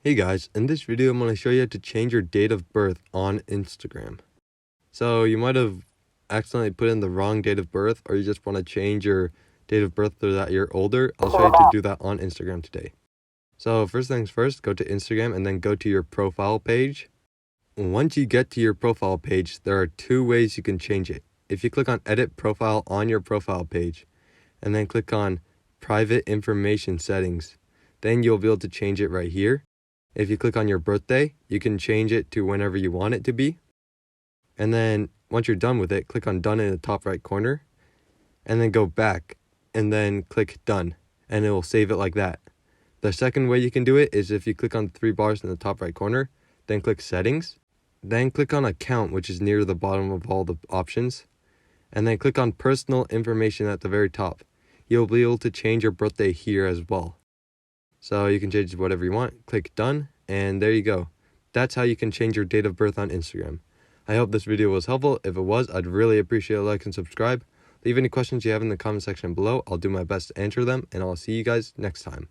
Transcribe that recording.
Hey guys, in this video I'm going to show you how to change your date of birth on Instagram. So you might have accidentally put in the wrong date of birth, or you just want to change your date of birth so that you're older. I'll show you to do that on Instagram today. So first things first, go to Instagram and then go to your profile page. Once you get to your profile page, there are two ways you can change it. If you click on edit profile on your profile page and then click on private information settings, then you'll be able to change it right here. If you click on your birthday, you can change it to whenever you want it to be. And then once you're done with it, click on done in the top right corner and then go back and then click done, and it will save it like that. The second way you can do it is if you click on the three bars in the top right corner, then click settings, then click on account, which is near the bottom of all the options, and then click on personal information at the very top. You'll be able to change your birthday here as well. So you can change whatever you want, click done, and there you go. That's how you can change your date of birth on Instagram. I hope this video was helpful. If it was, I'd really appreciate a like and subscribe. Leave any questions you have in the comment section below. I'll do my best to answer them, and I'll see you guys next time.